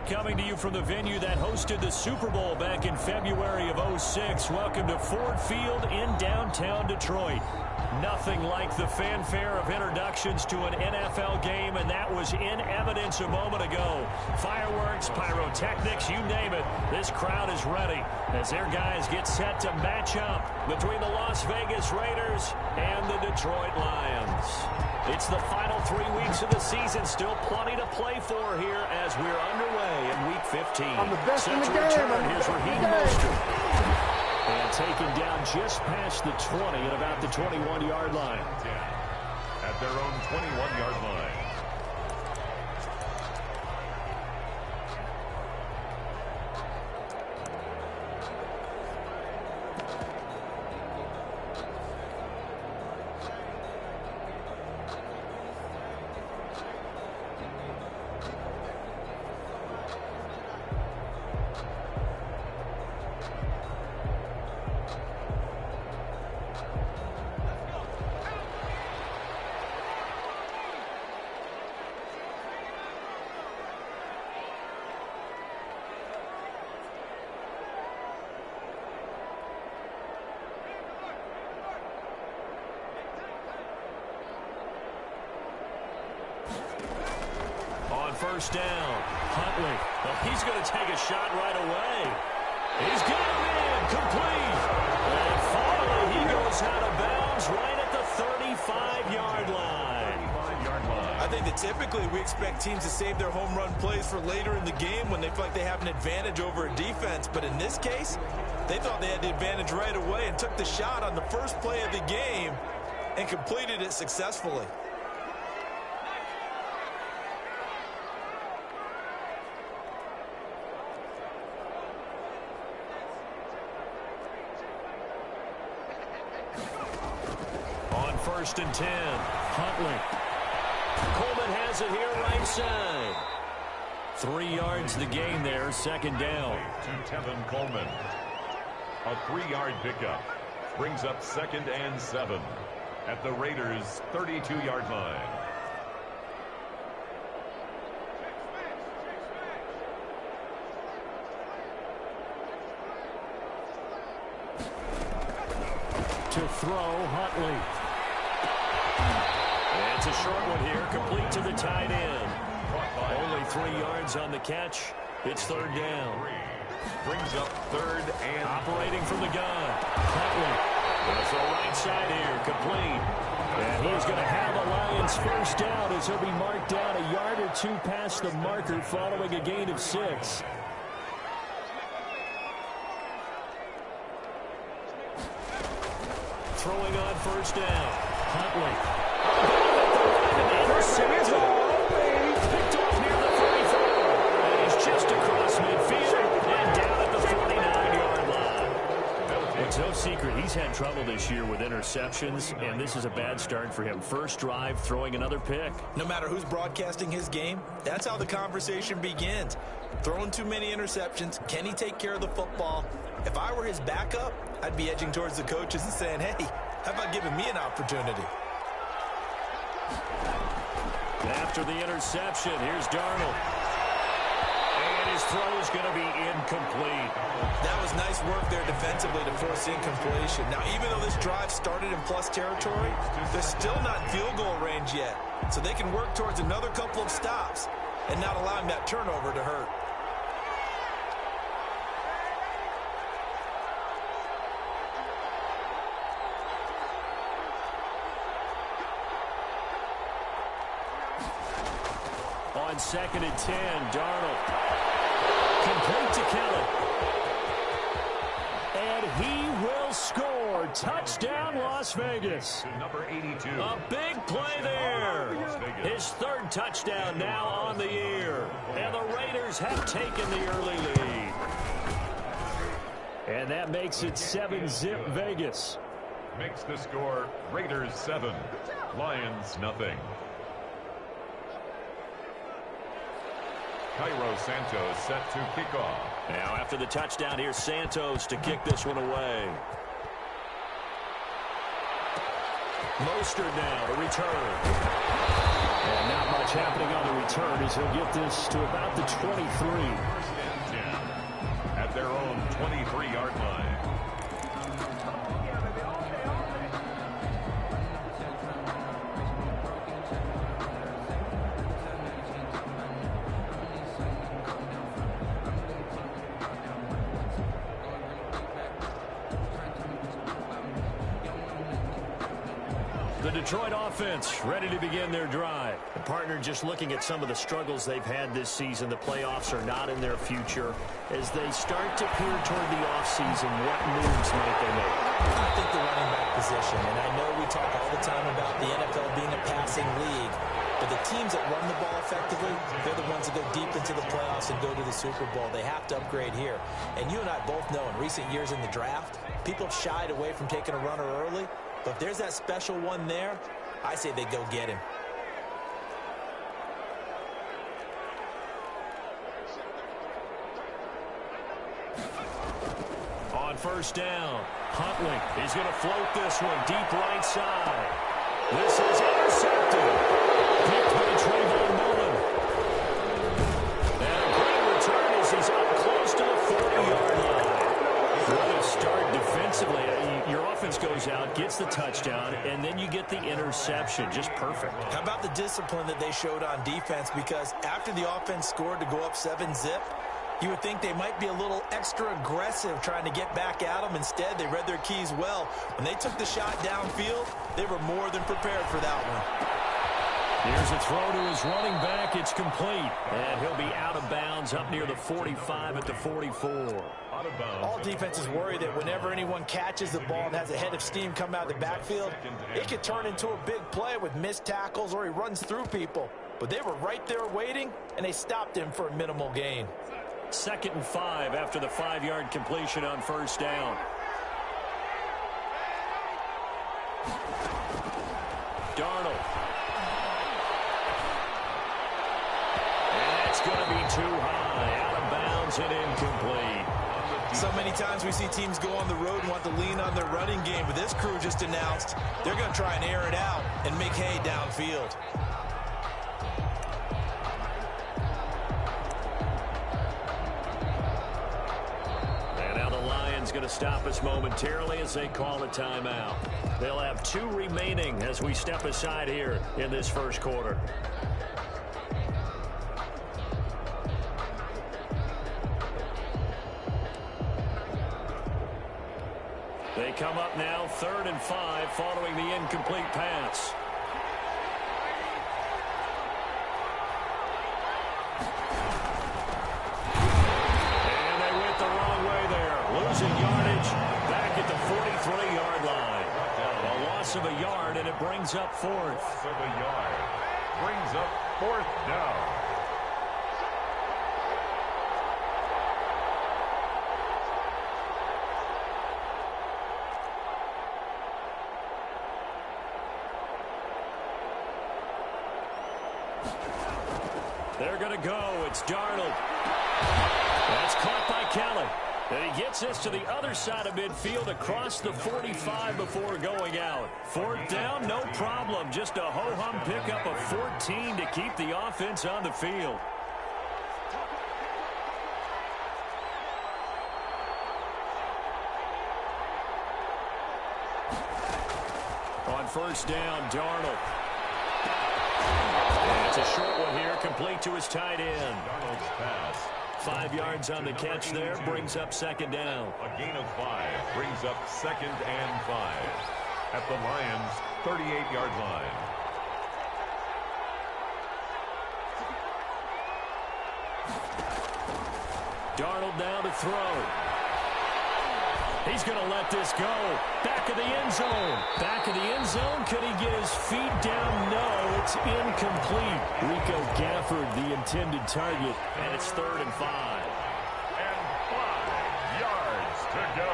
Coming to you from the venue that hosted the Super Bowl back in February of '06. Welcome to Ford Field in downtown Detroit. Nothing like the fanfare of introductions to an NFL game, and that was in evidence a moment ago. Fireworks, pyrotechnics, you name it. This crowd is ready as their guys get set to match up between the Las Vegas Raiders and the Detroit Lions. It's the final 3 weeks of the season. Still plenty to play for here as we're underway in Week 15. I'm the best in the game. Here's Raheem Mostert. And taken down just past the 20 at about the 21-yard line. At their own 21-yard line. First down. Huntley. Oh, he's going to take a shot right away. He's got him in. Complete. And finally, he goes out of bounds right at the 35-yard line. I think that typically we expect teams to save their home run plays for later in the game when they feel like they have an advantage over a defense. But in this case, they thought they had the advantage right away and took the shot on the first play of the game and completed it successfully. First and 10. Huntley. Coleman has it here right side. 3 yards the gain there. Second down. To Tevin Coleman. A 3-yard pickup. Brings up 2nd and 7 at the Raiders' 32-yard line. To throw, Huntley. It's a short one here, complete to the tight end. Only 3 yards on the catch. It's third down. Brings up 3rd and... Operating from the gun. Huntley. It's the right side here, complete. And he's going to have a Lions first down as he'll be marked down a yard or 2 past the marker following a gain of 6. Throwing on first down. Huntley. Intercepted. Picked off near the 34. And he's just across midfield and down at the 49-yard line. It's no secret he's had trouble this year with interceptions, and this is a bad start for him. First drive, throwing another pick. No matter who's broadcasting his game, that's how the conversation begins. Throwing too many interceptions. Can he take care of the football? If I were his backup, I'd be edging towards the coaches and saying, hey, how about giving me an opportunity? After the interception, here's Darnold. And his throw is going to be incomplete. That was nice work there defensively to force incompletion. Now, even though this drive started in plus territory, they're still not in field goal range yet. So they can work towards another couple of stops and not allowing that turnover to hurt. On 2nd and 10, Darnold. Complete to Kelly. And he will score. Touchdown, Las Vegas. Number 82. A big play there. His 3rd touchdown now on the year. And the Raiders have taken the early lead. And that makes it 7-zip Vegas. Makes the score Raiders 7, Lions nothing. Cairo Santos set to kick off. Now after the touchdown, here's Santos to kick this one away. Mostert now to return. And not much happening on the return as he'll get this to about the 23. At their own 23-yard line. The Detroit offense ready to begin their drive. The partner just looking at some of the struggles they've had this season. The playoffs are not in their future. As they start to peer toward the offseason, what moves might they make? I think the running back position, and I know we talk all the time about the NFL being a passing league, but the teams that run the ball effectively, they're the ones that go deep into the playoffs and go to the Super Bowl. They have to upgrade here. And you and I both know in recent years in the draft, people have shied away from taking a runner early. But if there's that special one there, I say they go get him. On first down, Huntley is going to float this one deep right side. This is intercepted. Picked by Trayvon Mullen. And a great return as he's up close to the 40-yard line. What a start defensively. Your offense goes out, gets the touchdown, and then you get the interception. Just perfect. How about the discipline that they showed on defense? Because after the offense scored to go up 7-zip, you would think they might be a little extra aggressive trying to get back at them. Instead, they read their keys well. When they took the shot downfield, they were more than prepared for that one. Here's a throw to his running back. It's complete. And he'll be out of bounds up near the 45 at the 44. Out of bounds. All defenses worry that whenever anyone catches the ball and has a head of steam come out of the backfield, it could turn into a big play with missed tackles or he runs through people. But they were right there waiting, and they stopped him for a minimal gain. 2nd and 5 after the 5-yard completion on first down. Darnold. And that's going to be too high. Out of bounds and incomplete. So many times we see teams go on the road and want to lean on their running game, but this crew just announced they're going to try and air it out and make hay downfield. Going to stop us momentarily as they call a timeout. They'll have 2 remaining as we step aside here in this first quarter. They come up now 3rd and 5 following the incomplete pass. Losing yardage back at the 43-yard line. A loss of a yard, and it brings up 4th. Loss of a yard. Brings up 4th down. They're going to go. It's Darnold. That's caught by Kelly. And he gets this to the other side of midfield across the 45 before going out. 4th down, no problem. Just a ho-hum pickup of 14 to keep the offense on the field. On first down, Darnold. And it's a short one here, complete to his tight end. Darnold's pass. 5 yards on the catch there, brings up 2nd down. A gain of 5 brings up 2nd and 5 at the Lions' 38-yard line. Darnold now to throw. He's going to let this go. Back of the end zone. Back of the end zone. Could he get his feet down? No, it's incomplete. Rico Gafford, the intended target, and it's 3rd and 5. And 5 yards to go.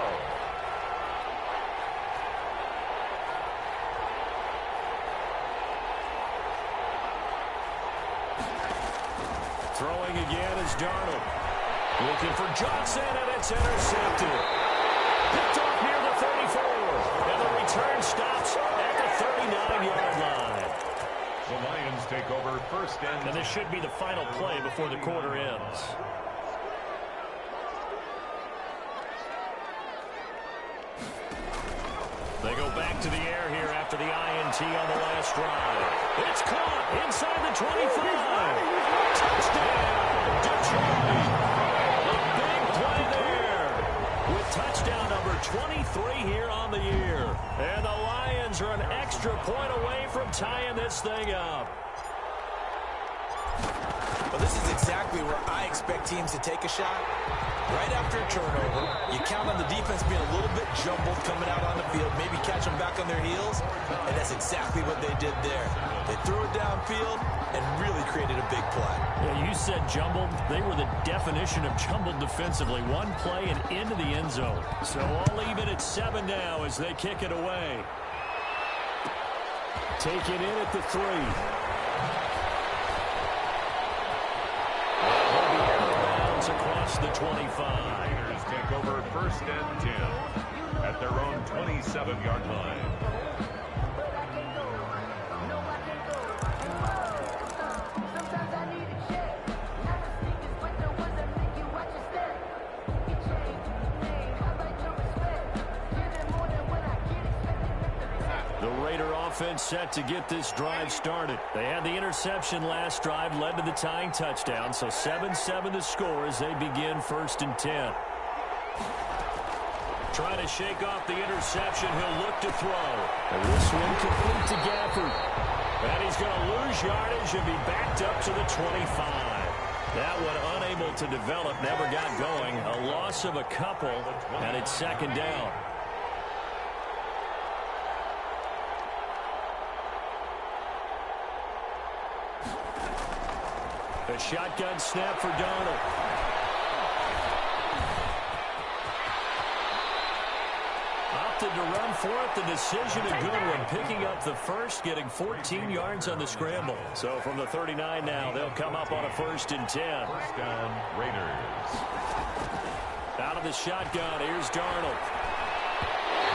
Throwing again is Darnold. Looking for Johnson, and it's intercepted. Picked off near the 34. And the return stops at the 39-yard line. The Lions take over first and this should be the final play before the quarter ends. They go back to the air here after the INT on the last drive. It's caught inside the 25. Touchdown, Detroit. A big play there with touchdown number 23 here on the year. And the Lions are an extra point away from tying this thing up. Well, this is exactly where I expect teams to take a shot. Right after a turnover, you count on the defense being a little bit jumbled coming out on the field, maybe catch them back on their heels, and that's exactly what they did there. They threw it downfield and really created a big play. Yeah, you said jumbled. They were the definition of jumbled defensively. One play and into the end zone. So all even at 7 now as they kick it away. Taken in at the 3. Across the 25. Raiders take over first and 10 at their own 27-yard line. The Raider offense set to get this drive started. They had the interception last drive, led to the tying touchdown, so 7-7 the score as they begin first and 10. Trying to shake off the interception, he'll look to throw. And this one complete to Gafford. And he's going to lose yardage and be backed up to the 25. That one unable to develop, never got going. A loss of a couple, and it's second down. A shotgun snap for Darnold. Opted to run for it. The decision a good one. Picking up the first, getting 14 yards on the scramble. So from the 39 now, they'll come up on a first and 10. First down, Raiders. Out of the shotgun, here's Darnold.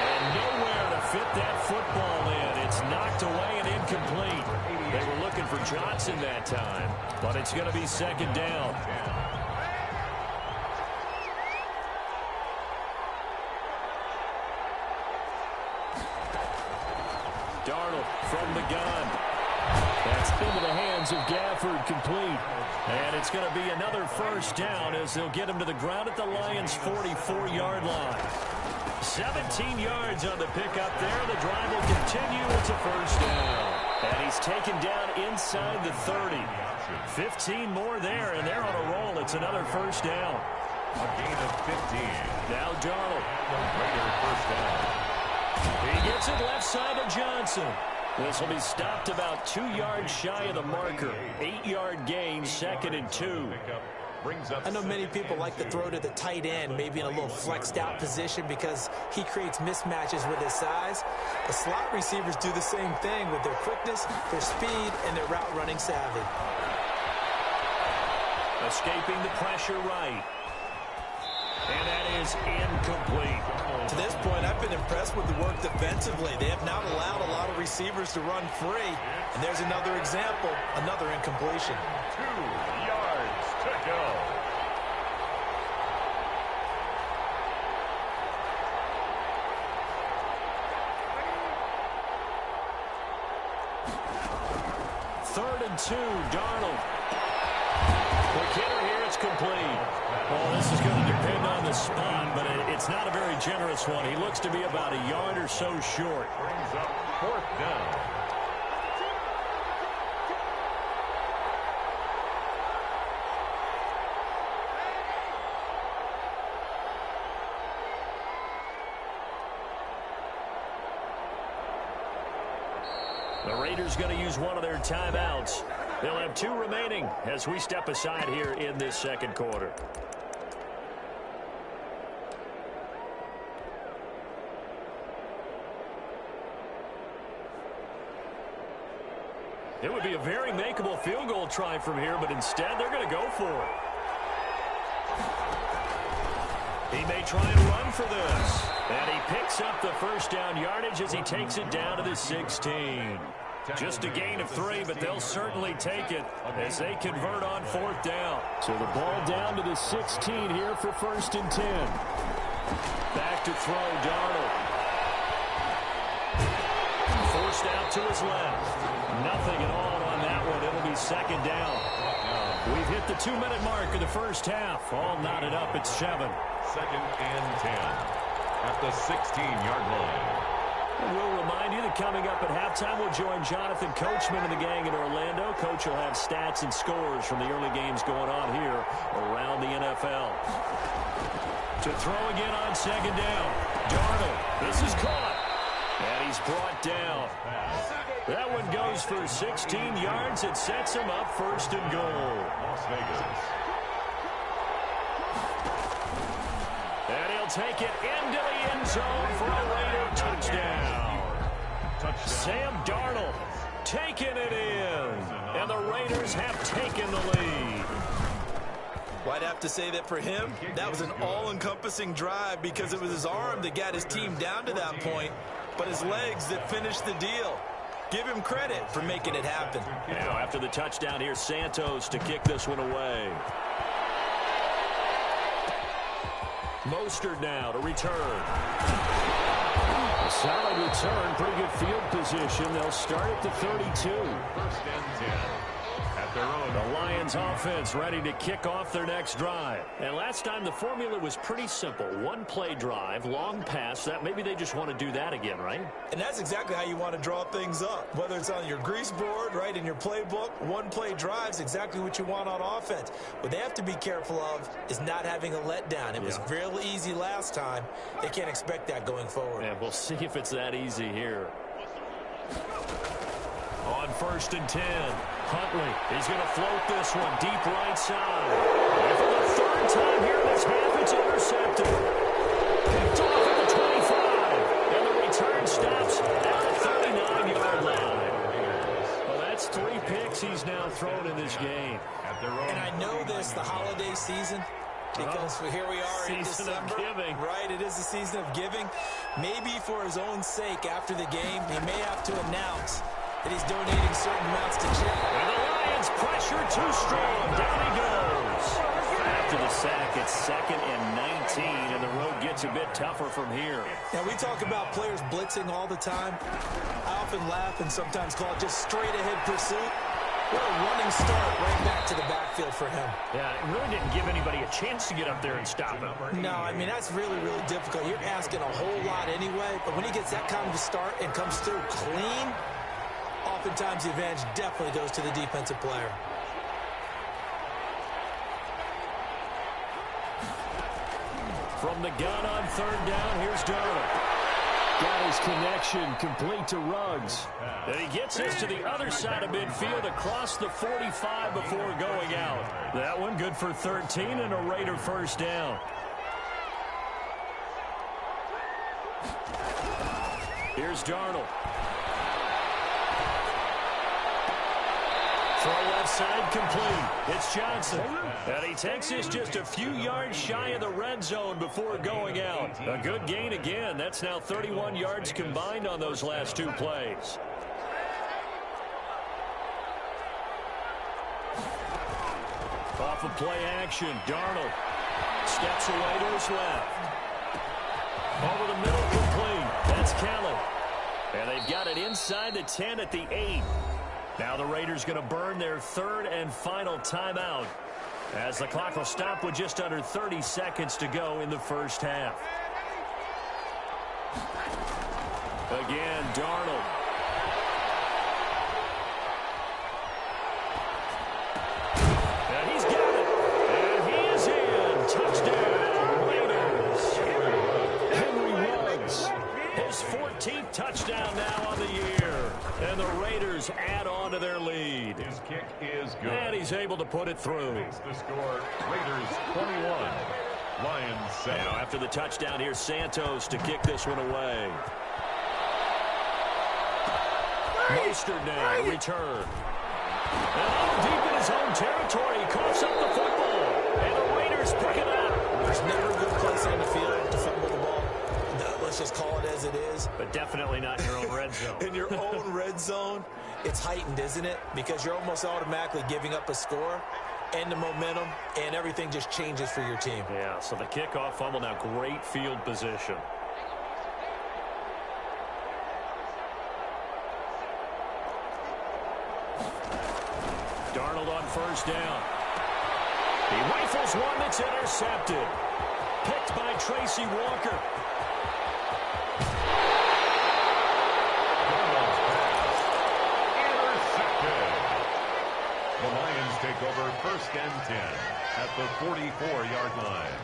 And nowhere to fit that football in. It's knocked away and incomplete. They were looking for Johnson that time, but it's going to be second down. Darnold from the gun. That's into the hands of Gafford, complete. And it's going to be another first down as they'll get him to the ground at the Lions' 44-yard line. 17 yards on the pickup there. The drive will continue. It's a first down. And he's taken down inside the 30. 15 more there, and they're on a roll. It's another first down. A gain of 15. Now Darnold. Raider first down. He gets it left side to Johnson. This will be stopped about 2 yards shy of the marker. 8-yard gain, second and 2. I know many people like to throw to the tight end, maybe in a little flexed out position because he creates mismatches with his size. The slot receivers do the same thing with their quickness, their speed, and their route running savvy. Escaping the pressure right. And that is incomplete. To this point, I've been impressed with the work defensively. They have not allowed a lot of receivers to run free. And there's another example, another incompletion. 2 yards to go. Third and 2, Darnold. Quick hitter here, it's complete. Well, this is going to depend on the spot, but it's not a very generous one. He looks to be about a yard or so short. Brings up fourth down. The Raiders going to use one of their timeouts. They'll have 2 remaining as we step aside here in this second quarter. It would be a very makeable field goal try from here, but instead they're going to go for it. He may try and run for this. And he picks up the first down yardage as he takes it down to the 16. Just a gain of 3, but they'll certainly take it as they convert on 4th down. So the ball down to the 16 here for 1st and 10. Back to throw, Darnold. Forced out to his left. Nothing at all on that one. It'll be 2nd down. We've hit the 2-minute mark of the first half. All knotted up at 7. 2nd and 10 at the 16-yard line. We'll remind you that coming up at halftime, we'll join Jonathan Coachman and the gang in Orlando. Coach will have stats and scores from the early games going on here around the NFL. To throw again on 2nd down. Darnold. This is caught. And he's brought down. That one goes for 16 yards. It sets him up 1st and goal. Las Vegas. And he'll take it into the end zone for a Raider touchdown. Sam Darnold taking it in. And the Raiders have taken the lead. Well, I'd have to say that for him, that was an all-encompassing drive because it was his arm that got his team down to that point, but his legs that finished the deal. Give him credit for making it happen. Now, after the touchdown, here's Santos to kick this one away. Mostert now to return. A solid return, pretty good field position. They'll start at the 32. 1st and 10 at their own. The Lions offense ready to kick off their next drive. And last time the formula was pretty simple. One-play drive, long pass. That maybe they just want to do that again, right? And that's exactly how you want to draw things up. Whether it's on your grease board, right, in your playbook, one-play drive is exactly what you want on offense. What they have to be careful of is not having a letdown. It was real easy last time. They can't expect that going forward. And we'll see if it's that easy here. On 1st and 10, Huntley is going to float this one deep right side. And for the 3rd time here in this half, it's intercepted. Picked off at the 25. And the return stops at the 39-yard line. Well, that's 3 picks he's now thrown in this game. And I know this, the holiday season, because here we are in December. Season of giving. Right, it is the season of giving. Maybe for his own sake after the game, he may have to announce that he's donating certain amounts to charity. And the Lions pressure too strong. Down he goes. After the sack, it's 2nd and 19, and the road gets a bit tougher from here. Now, we talk about players blitzing all the time. I often laugh and sometimes call it just straight-ahead pursuit. What a running start right back to the backfield for him. Yeah, it really didn't give anybody a chance to get up there and stop him. No, I mean, that's really, really difficult. You're asking a whole lot anyway, but when he gets that kind of a start and comes through clean, oftentimes the advantage definitely goes to the defensive player. From the gun on 3rd down, here's Darnold. Got his connection complete to Ruggs. And he gets this to the other side of midfield across the 45 before going out. That one good for 13 and a Raider 1st down. Here's Darnold. Throw left side complete. It's Johnson. And he takes this just a few yards shy of the red zone before going out. A good gain again. That's now 31 yards combined on those last 2 plays. Off of play action, Darnold steps away to his left. Over the middle complete. That's Kelly. And they've got it inside the 10 at the 8. Now the Raiders going to burn their 3rd and final timeout as the clock will stop with just under 30 seconds to go in the first half. Again, Darnold. And he's got it. And he is in. Touchdown, Raiders. Henry Ruggs. His 14th touchdown now on the year. And the Raiders add on to their lead. His kick is good. And he's able to put it through. Makes the score, Raiders 21, Lions 7. Now after the touchdown, here's Santos to kick this one away. Mostert now to return. And deep in his own territory, he coughs up the football. And the Raiders pick it up. There's never a good place on the field to fumble the ball. Let's just call it as it is. But definitely not in your own red zone. In your own red zone, it's heightened, isn't it? Because you're almost automatically giving up a score and the momentum, and everything just changes for your team. Yeah, so the kickoff fumble, now great field position. Darnold on first down. He rifles one that's intercepted. Picked by Tracy Walker. Intercepted. The Lions take over 1st and 10 at the 44-yard line.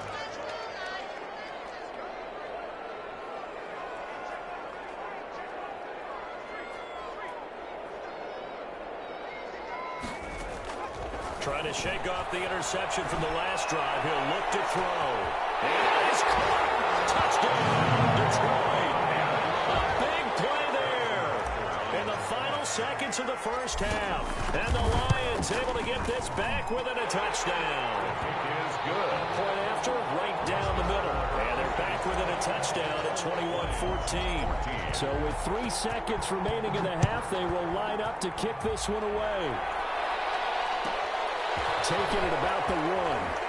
Trying to shake off the interception from the last drive. He'll look to throw. And it's caught. Touchdown, Detroit. A big play there in the final seconds of the first half. And the Lions able to get this back within a touchdown. Is good. Point after, right down the middle. And they're back within a touchdown at 21-14. So with 3 seconds remaining in the half, they will line up to kick this one away. Taking it about the 1.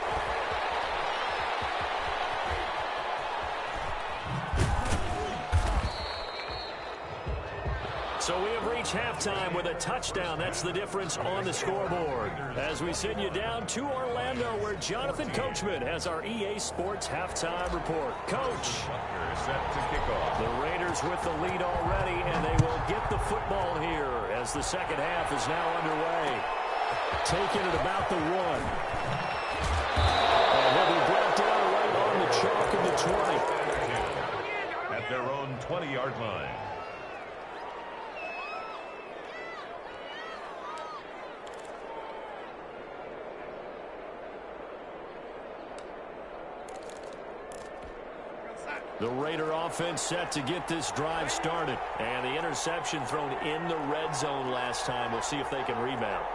So we have reached halftime with a touchdown. That's the difference on the scoreboard. As we send you down to Orlando, where Jonathan Coachman has our EA Sports halftime report. Coach. Set to kick off. The Raiders with the lead already, and they will get the football here as the second half is now underway. Taking it about the 1. And they'll be brought down right on the chalk of the 20. At their own 20-yard line. The Raider offense set to get this drive started. And the interception thrown in the red zone last time. We'll see if they can rebound.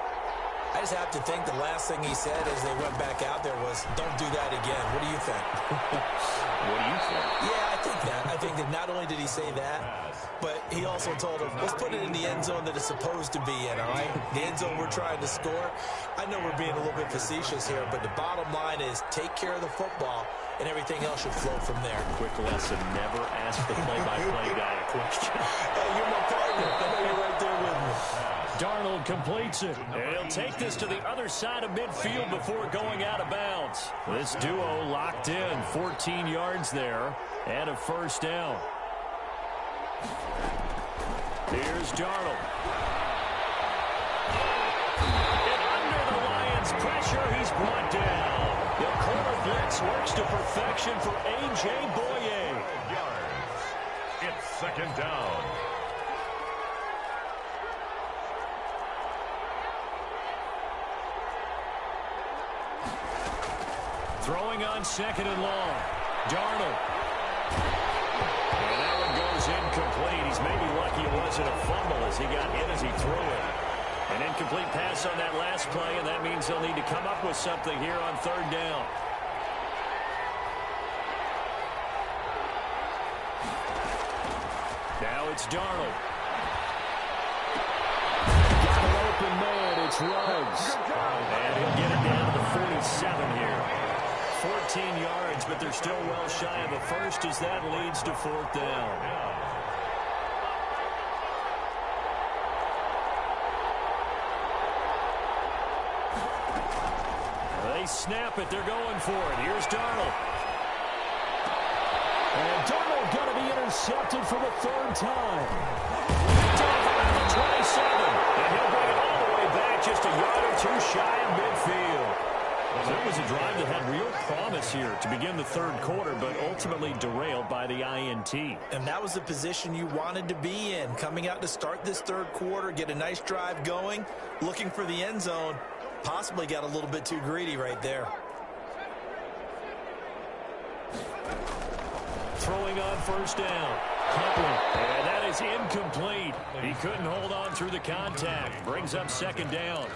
I just have to think the last thing he said as they went back out there was, don't do that again. What do you think? What do you think? Yeah, I think that. I think that not only did he say that, but he also told them, let's put it in the end zone that it's supposed to be in, all right? The end zone we're trying to score. I know we're being a little bit facetious here, but the bottom line is take care of the football, and everything else should flow from there. Quick lesson, never ask the play-by-play guy a question. Hey, you're my partner. I know you're right there with me. Darnold completes it. And he'll take this to the other side of midfield before going out of bounds. This duo locked in. 14 yards there and a first down. Here's Darnold. And under the Lions' pressure, he's brought down. The corner blitz works to perfection for A.J. Boye. Yards. It's second down. Throwing on second and long. Darnold. And that one goes incomplete. He's maybe lucky it wasn't a fumble as he got hit as he threw it. An incomplete pass on that last play, and that means they'll need to come up with something here on third down. Now it's Darnold. Got an open man. It's Ruggs. And he'll get it down to the 47 here. 14 yards, but they're still well shy of a first as that leads to fourth down. They snap it. They're going for it. Here's Darnold. And Darnold going to be intercepted for the third time. Around the 27. And he'll bring it all the way back just a yard or two shy of midfield. So it was a drive that had real promise here to begin the third quarter, but ultimately derailed by the INT. And that was the position you wanted to be in, coming out to start this third quarter, get a nice drive going, looking for the end zone. Possibly got a little bit too greedy right there. Throwing on first down. And that is incomplete. He couldn't hold on through the contact. Brings up second down.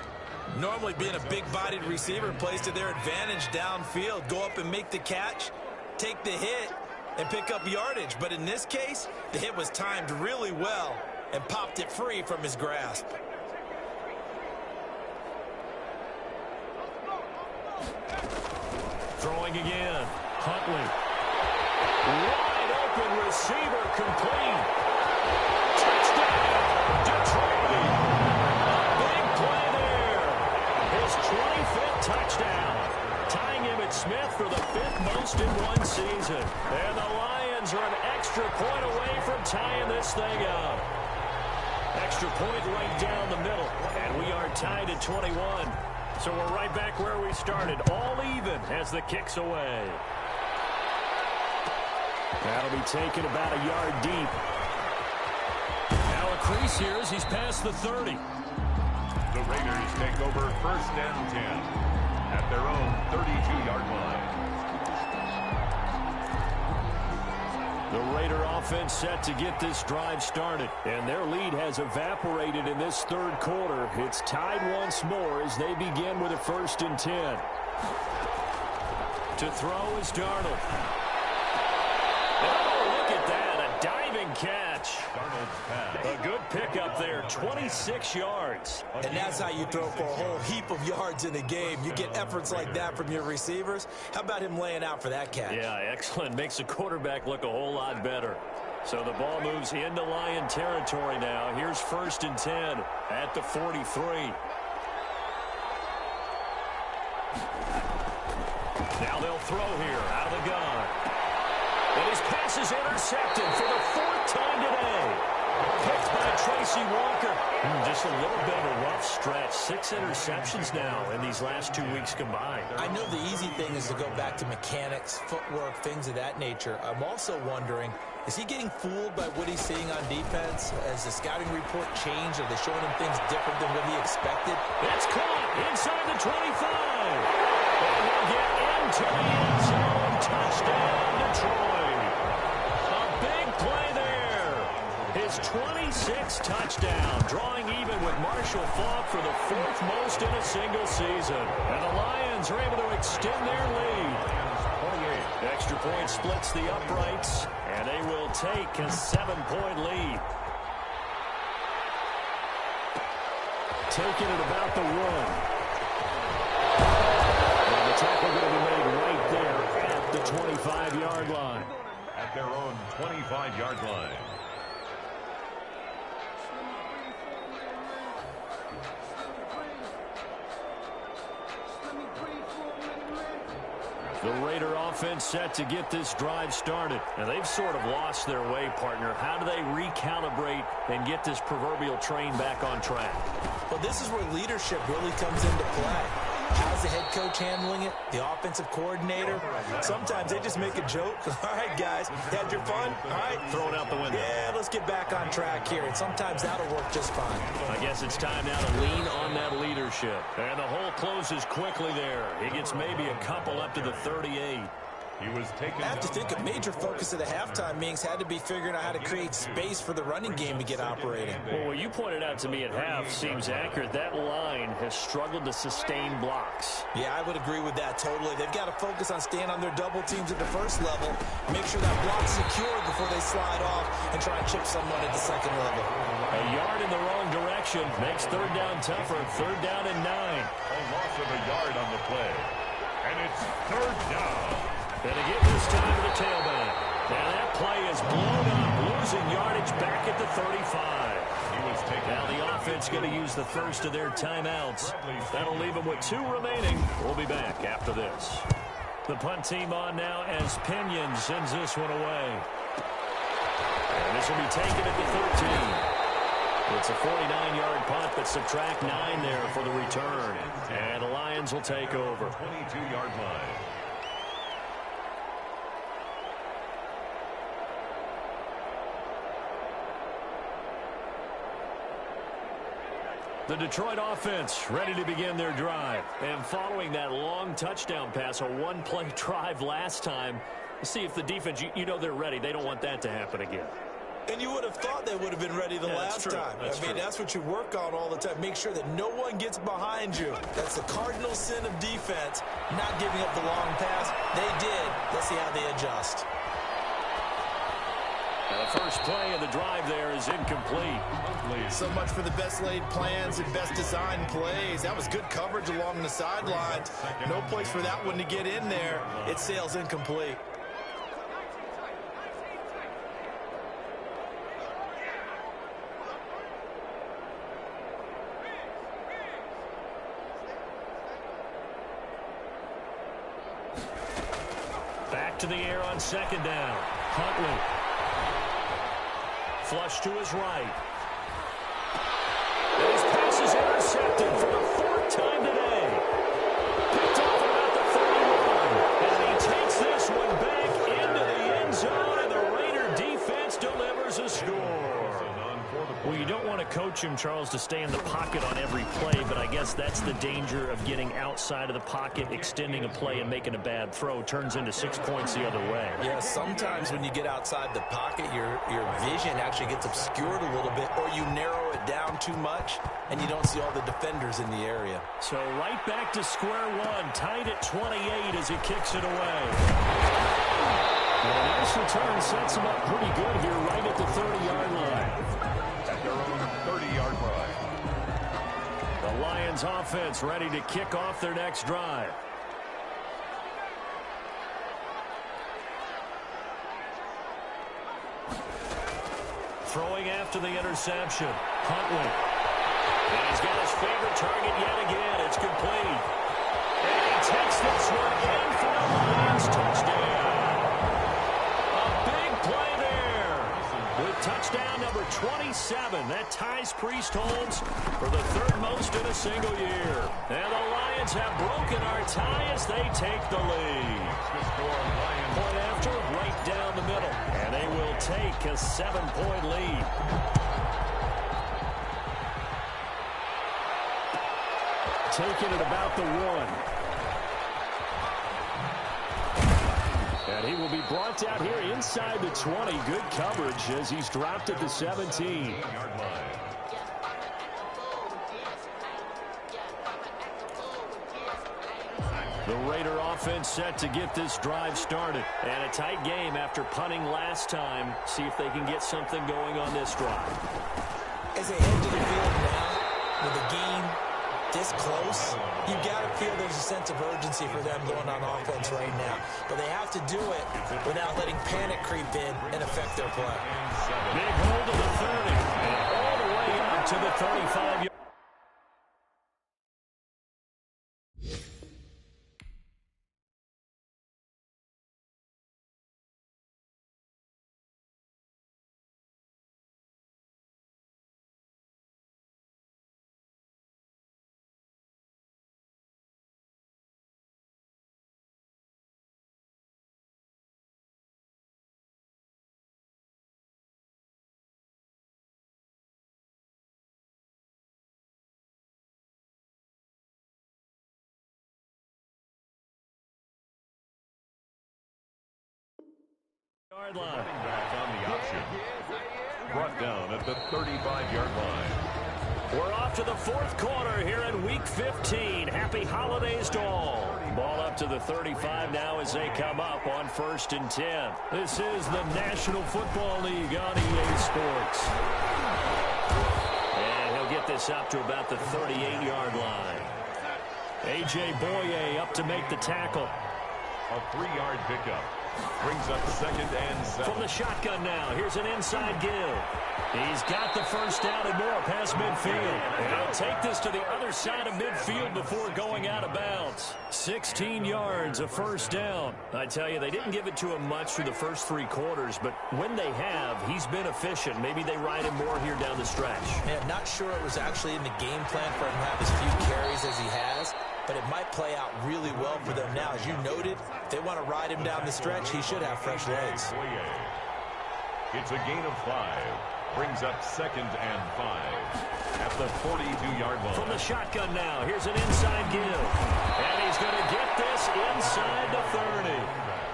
Normally being a big-bodied receiver plays to their advantage downfield. Go up and make the catch, take the hit, and pick up yardage. But in this case, the hit was timed really well and popped it free from his grasp. Throwing again. Huntley. Wide open receiver complete. Touchdown, Detroit. Big play there. His 25th touchdown. Tying Emmitt Smith for the 5th most in one season. And the Lions are an extra point away from tying this thing up. Extra point right down the middle. And we are tied at 21. So we're right back where we started, all even as the kick's away. That'll be taken about a yard deep. Now a crease here as he's past the 30. The Raiders take over 1st and 10 at their own 32-yard line. The Raider offense set to get this drive started, and their lead has evaporated in this 3rd quarter. It's tied once more as they begin with a 1st and 10. To throw is Darnold. Oh, look at that, a diving catch. A good pickup there, 26 yards. And that's how you throw for a whole heap of yards in a game. You get efforts like that from your receivers. How about him laying out for that catch? Yeah, excellent. Makes the quarterback look a whole lot better. So the ball moves into Lion territory now. Here's 1st and 10 at the 43. Now they'll throw here out of the gun. And his pass is intercepted for the 4th time today. Picked by Tracy Walker. Just a little bit of a rough stretch. 6 interceptions now in these last 2 weeks combined. I know the easy thing is to go back to mechanics, footwork, things of that nature. I'm also wondering, is he getting fooled by what he's seeing on defense? Has the scouting report changed? Are they showing him things different than what he expected? It's caught inside the 25. And he'll get into the end zone. Touchdown, Detroit. A big play there. His 26th touchdown, drawing even with Marshall Faulk for the 4th most in a single season. And the Lions are able to extend their lead. Extra point splits the uprights, and they will take a 7-point lead. Taking it about the 1. And the tackle going to be made right there at the 25-yard line. At their own 25-yard line. The Raider offense set to get this drive started. And they've sort of lost their way, partner. How do they recalibrate and get this proverbial train back on track? Well, this is where leadership really comes into play. How's the head coach handling it? The offensive coordinator? Sometimes they just make a joke. All right, guys, had your fun? All right. Throw it out the window. Yeah, let's get back on track here. And sometimes that'll work just fine. I guess it's time now to lean on that leadership. And the hole closes quickly there. He gets maybe a couple up to the 38. He was taken. I have to think a major focus of the halftime meetings had to be figuring out how to create space for the running game to get operating. Well, what you pointed out to me at half seems accurate. That line has struggled to sustain blocks. Yeah, I would agree with that totally. They've got to focus on staying on their double teams at the first level, make sure that block's secured before they slide off and try and chip someone at the second level. A yard in the wrong direction makes 3rd down tougher. 3rd down and 9. A loss of a yard on the play. And it's 3rd down. And again this time to the tailback. Now that play is blown up, losing yardage back at the 35. He was taken. Now the offense going to use the first of their timeouts. That'll leave them with 2 remaining. We'll be back after this. The punt team on now as Pinion sends this one away. And this will be taken at the 13. It's a 49-yard punt, but subtract 9 there for the return. And the Lions will take over. 22-yard line. The Detroit offense ready to begin their drive. And following that long touchdown pass, a 1-play drive last time, see if the defense, you know they're ready. They don't want that to happen again. And you would have thought they would have been ready the last time. That's what you work on all the time. Make sure that no one gets behind you. That's the cardinal sin of defense, not giving up the long pass. They did. Let's see how they adjust. And the first play of the drive there is incomplete. So much for the best laid plans and best designed plays. That was good coverage along the sidelines. No place for that one to get in there. It sails incomplete. Back to the air on second down. Huntley. Flush to his right. And his pass is intercepted for the fourth time today. Picked off about the 31. And he takes this one back into the end zone, and the Raider defense delivers a score. Well, you don't want to coach him, Charles, to stay in the pocket on every play, but I guess that's the danger of getting outside of the pocket, extending a play, and making a bad throw. Turns into 6 points the other way. Yeah, sometimes when you get outside the pocket, your vision actually gets obscured a little bit, or you narrow it down too much, and you don't see all the defenders in the area. So right back to square one, tied at 28 as he kicks it away. Well, a nice return sets him up pretty good here right at the 30-yard line. At their own 30-yard line. The Lions offense ready to kick off their next drive. Throwing after the interception. Huntley. And he's got his favorite target yet again. It's complete. And he takes this one in for the Lions touchdown. A big play there. With touchdown number 27. That ties Priest Holmes for the third most in a single year. And the Lions have broken our tie as they take the lead. Point after, right down the middle. And they will take a 7-point lead. Taking it about the 1. And he will be brought down here inside the 20. Good coverage as he's dropped at the 17. The Raider offense set to get this drive started. And a tight game after punting last time. See if they can get something going on this drive. As they head to the field now, with the game this close, you've got to feel there's a sense of urgency for them going on offense right now. But they have to do it without letting panic creep in and affect their play. Big hold of the 30. And all the way up to the 35-yard. Yard line. Back on the option. Brought down at the 35-yard line. We're off to the fourth quarter here in Week 15. Happy holidays to all. Ball up to the 35 now as they come up on 1st and 10. This is the National Football League on EA Sports. And he'll get this up to about the 38-yard line. A.J. Boye up to make the tackle. A 3-yard pickup. Brings up 2nd and 7. From the shotgun now, here's an inside give. He's got the first down and more past midfield. And he'll take this to the other side of midfield before going out of bounds. 16 yards, a first down. I tell you, they didn't give it to him much through the first 3 quarters, but when they have, he's been efficient. Maybe they ride him more here down the stretch. Yeah, not sure it was actually in the game plan for him to have as few carries as he has, but it might play out really well for them now. As you noted, if they want to ride him down the stretch, he should have fresh legs. It's a gain of 5. Brings up 2nd and 5 at the 42-yard line. From the shotgun now, here's an inside give. And he's going to get this inside the 30.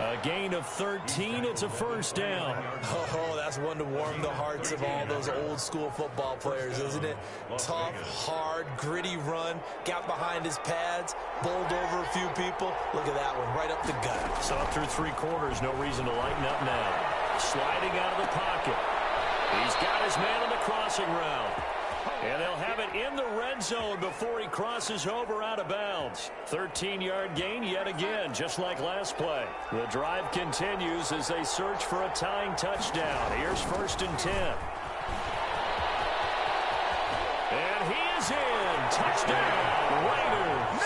A gain of 13. It's a first down. Oh, that's one to warm the hearts of all those old school football players, isn't it? Tough, hard, gritty run. Got behind his pads, bowled over a few people. Look at that one, right up the gut. So through 3 quarters, no reason to lighten up now. Sliding out of the pocket. He's got his man on the crossing route. And they'll have it in the red zone before he crosses over out of bounds. 13-yard gain yet again, just like last play. The drive continues as they search for a tying touchdown. Here's 1st and 10. And he is in. Touchdown, Raiders.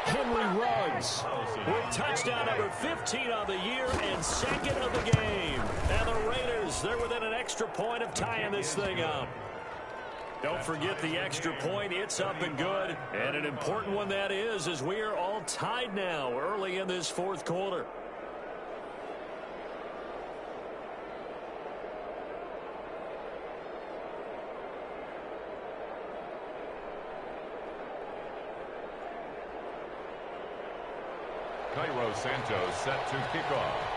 Henry Ruggs with touchdown number 15 on the year and 2nd of the game. And the Raiders, they're within an extra point of tying this thing up. Don't forget the extra point. It's up and good. And an important one that is, as we are all tied now early in this 4th quarter. Cairo Santos set to kick off.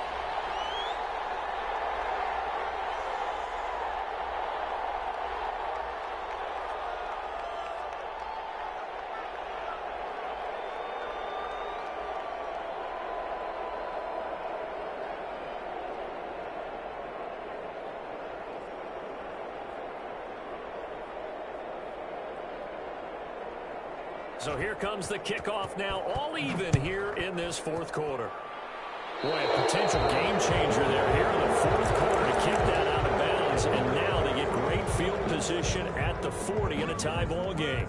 So here comes the kickoff now, all even here in this 4th quarter. Boy, a potential game changer there here in the 4th quarter to kick that out of bounds. And now they get great field position at the 40 in a tie ball game.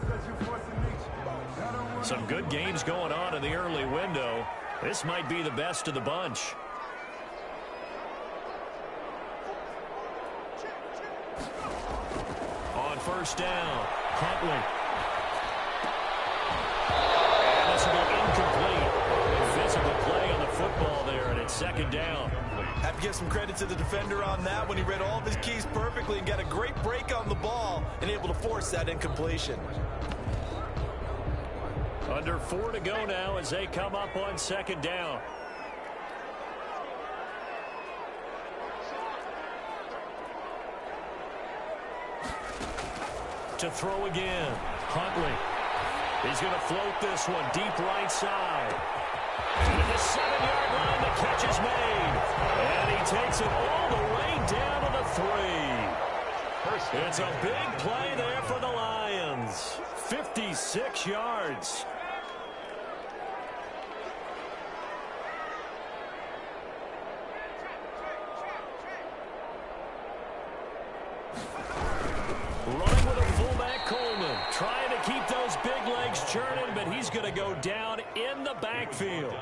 Some good games going on in the early window. This might be the best of the bunch. On 1st down, Huntley. Incomplete. A physical play on the football there, and it's 2nd down. Have to give some credit to the defender on that when he read all of his keys perfectly and got a great break on the ball and able to force that incompletion. Under 4 to go now as they come up on 2nd down. To throw again, Huntley. He's going to float this one deep right side. To the 7-yard line, the catch is made. And he takes it all the way down to the 3. It's a big play there for the Lions. 56 yards. Running with a fullback, Coleman. Trying to keep those big legs churning, but he's going to go down in the backfield.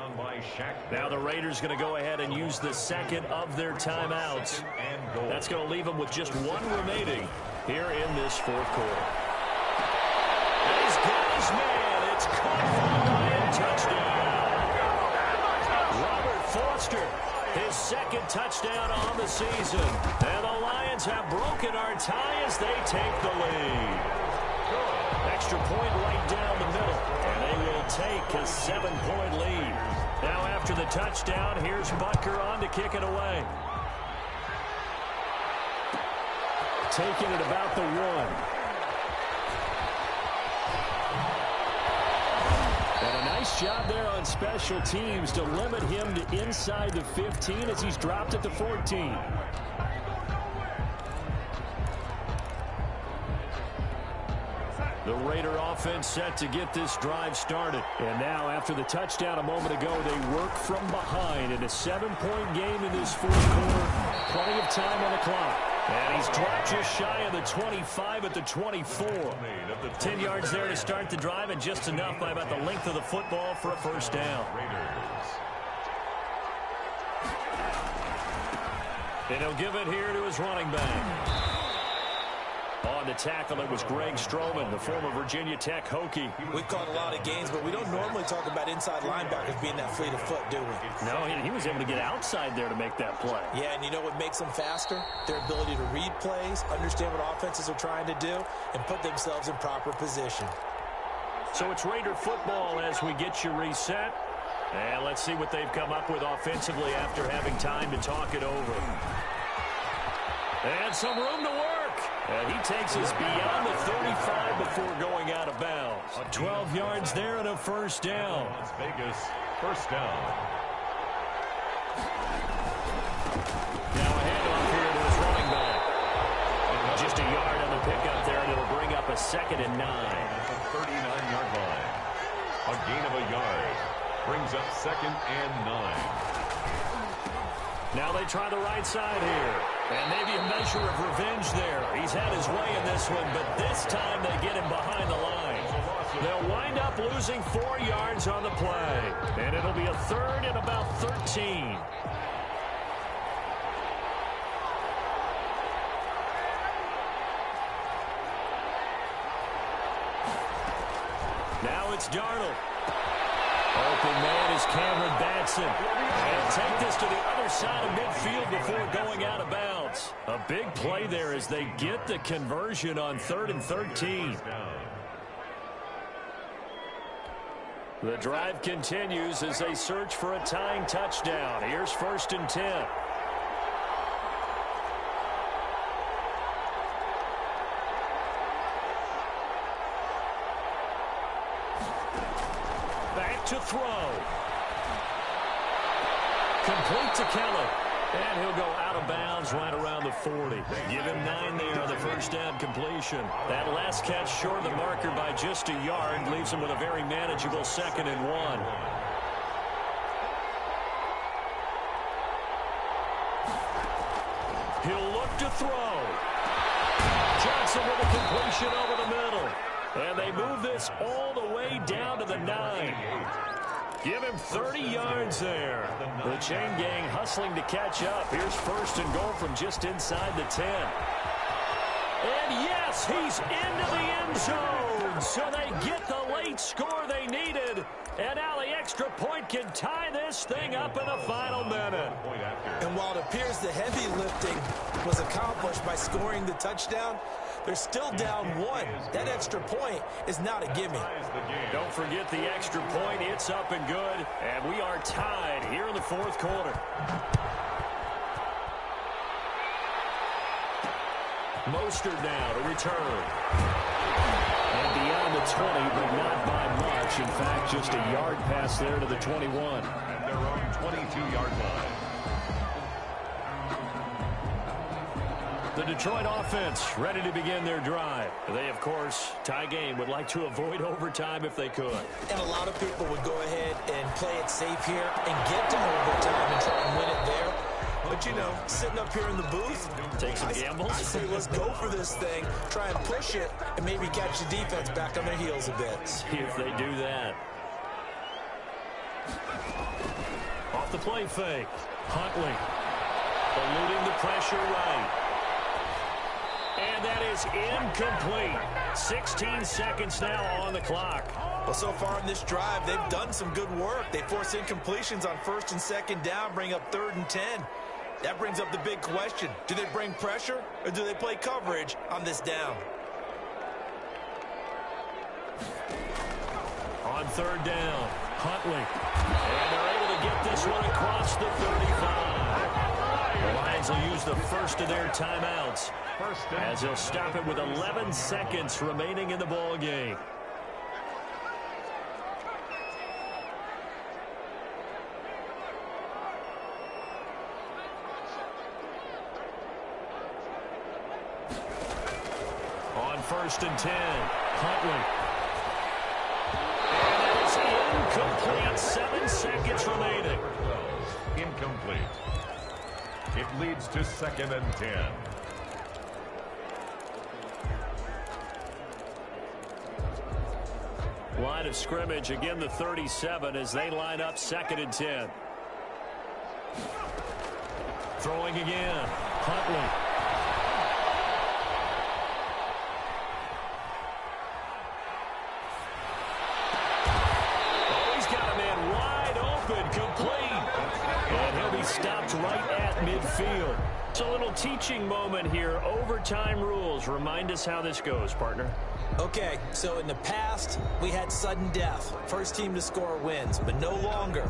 Now the Raiders going to go ahead and use the 2nd of their timeouts. That's going to leave them with just 1 remaining here in this 4th quarter. And he's got his man. It's caught for the Lion touchdown. Robert Foster, his 2nd touchdown on the season. And the Lions have broken our tie as they take the lead. Extra point right down the middle. And they will take a 7-point lead. Now after the touchdown, here's Butker on to kick it away. Taking it about the 1. And a nice job there on special teams to limit him to inside the 15 as he's dropped at the 14. The Raider offense set to get this drive started. And now after the touchdown a moment ago, they work from behind in a 7-point game in this 4th quarter. Plenty of time on the clock. And he's dropped just shy of the 25 at the 24. 10 yards there to start the drive, and just enough by about the length of the football for a 1st down. And he'll give it here to his running back. On the tackle, it was Greg Stroman, the former Virginia Tech Hokie. We've caught a lot of games, but we don't normally talk about inside linebackers being that fleet of foot, do we? No, he was able to get outside there to make that play. Yeah, and you know what makes them faster? Their ability to read plays, understand what offenses are trying to do, and put themselves in proper position. So it's Raider football as we get you reset. And let's see what they've come up with offensively after having time to talk it over. And some room to work. And he takes us beyond the 35 before going out of bounds. 12 yards there and a 1st down. Las Vegas, 1st down. Now ahead Just a yard on the pickup there, and it'll bring up a 2nd and 9. At the 39-yard line. A gain of a yard. Brings up 2nd and 9. Now they try the right side here. And maybe a measure of revenge there. He's had his way in this one, but this time they get him behind the line. They'll wind up losing 4 yards on the play. And it'll be a 3rd and about 13. Now it's Darnold. Open man is Cameron Batson. And take this to the other side of midfield before going out of bounds. A big play there as they get the conversion on 3rd and 13. The drive continues as they search for a tying touchdown. Here's 1st and 10. Back to throw. Complete to Kelly. And he'll go out of bounds right around the 40. Give him 9 there on the first down completion. That last catch short of the marker by just a yard leaves him with a very manageable 2nd and 1. He'll look to throw. Johnson with a completion over the middle. And they move this all the way down to the 9. Give him 30 yards there. The chain gang hustling to catch up. Here's 1st and goal from just inside the 10. And yes, he's into the end zone. So they get the late score they needed. And now the extra point can tie this thing up in the final minute. And while it appears the heavy lifting was accomplished by scoring the touchdown, they're still down 1. That extra point is not a gimme. Don't forget the extra point. It's up and good. And we are tied here in the 4th quarter. Mostert now to return. And beyond the 20, but not by much. In fact, just a yard pass there to the 21. At their own 22-yard line. The Detroit offense ready to begin their drive. They, of course, tie game, would like to avoid overtime if they could. And a lot of people would go ahead and play it safe here and get to overtime and try and win it there. But, you know, sitting up here in the booth, take some gambles. I say let's go for this thing, try and push it, and maybe catch the defense back on their heels a bit. See if they do that. Off the play fake. Huntley eluding the pressure right. And that is incomplete. 16 seconds now on the clock. Well, so far in this drive, they've done some good work. They force incompletions on 1st and 2nd down, bring up 3rd and 10. That brings up the big question. Do they bring pressure or do they play coverage on this down? On 3rd down, Huntley. And they're able to get this one across the 35. The Lions will use the first of their timeouts as they'll stop it with 11 seconds remaining in the ball game. On 1st and 10, Huntley. And it's incomplete. 7 seconds remaining. Incomplete. It leads to 2nd and 10. Line of scrimmage, again the 37 as they line up 2nd and 10. Throwing again, Huntley. Stopped right at midfield. So a little teaching moment here. Overtime rules. Remind us how this goes, partner. Okay, so in the past, we had sudden death. First team to score wins, but no longer.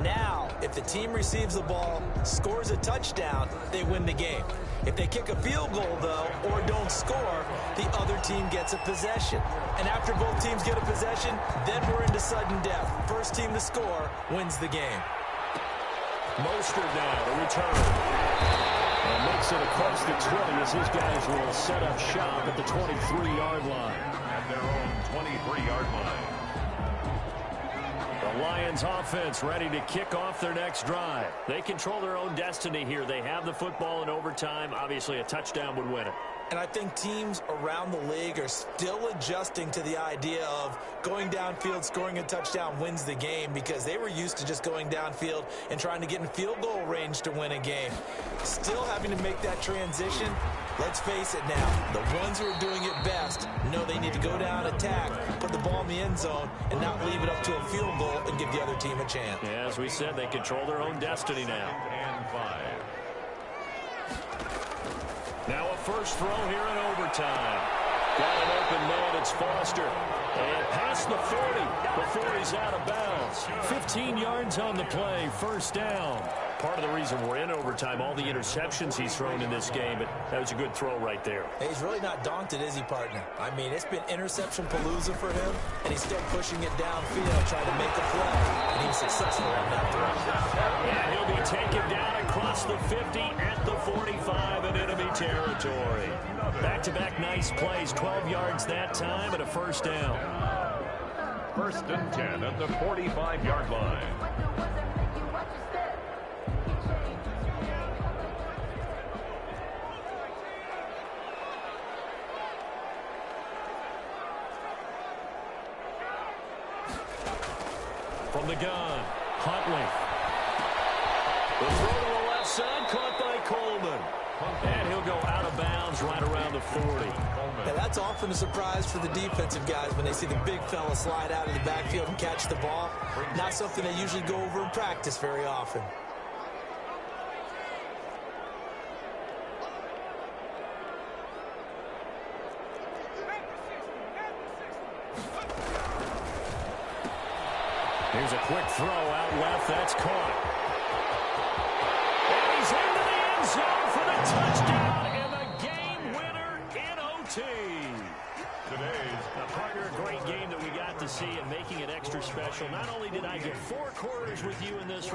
Now, if the team receives the ball, scores a touchdown, they win the game. If they kick a field goal, though, or don't score, the other team gets a possession. And after both teams get a possession, then we're into sudden death. First team to score wins the game. Mostert now to return. And makes it across the 20 as his guys will set up shop at the 23-yard line. At their own 23-yard line. The Lions offense ready to kick off their next drive. They control their own destiny here. They have the football in overtime. Obviously, a touchdown would win it. And I think teams around the league are still adjusting to the idea of going downfield, scoring a touchdown wins the game, because they were used to just going downfield and trying to get in field goal range to win a game. Still having to make that transition. Let's face it now, the ones who are doing it best know they need to go down, attack, put the ball in the end zone, and not leave it up to a field goal and give the other team a chance. Yeah, as we said, they control their own destiny now. And 5. Now a first throw here in overtime. Got an open man, it's Foster. And past the 40 before he's out of bounds. 15 yards on the play, first down. Part of the reason we're in overtime, all the interceptions he's thrown in this game, but that was a good throw right there. Hey, he's really not daunted, is he, partner? I mean, it's been interception palooza for him, and he's still pushing it downfield, trying to make a play, and he was successful on that throw. And he'll be taken down across the 50 at the 45 in enemy territory. Back-to-back nice plays, 12 yards that time, and a first down. First and 10 at the 45-yard line. From the gun, Huntley. The throw to the left side, caught by Coleman. And he'll go out of bounds right around the 40. Now, that's often a surprise for the defensive guys when they see the big fella slide out of the backfield and catch the ball. Not something they usually go over in practice very often. Here's a quick throw out left. That's caught. And he's into the end zone for the touchdown and the game winner in OT. Today's Partner, a great game that we got to see and making it extra special. Not only did I get 4 quarters with you in this one,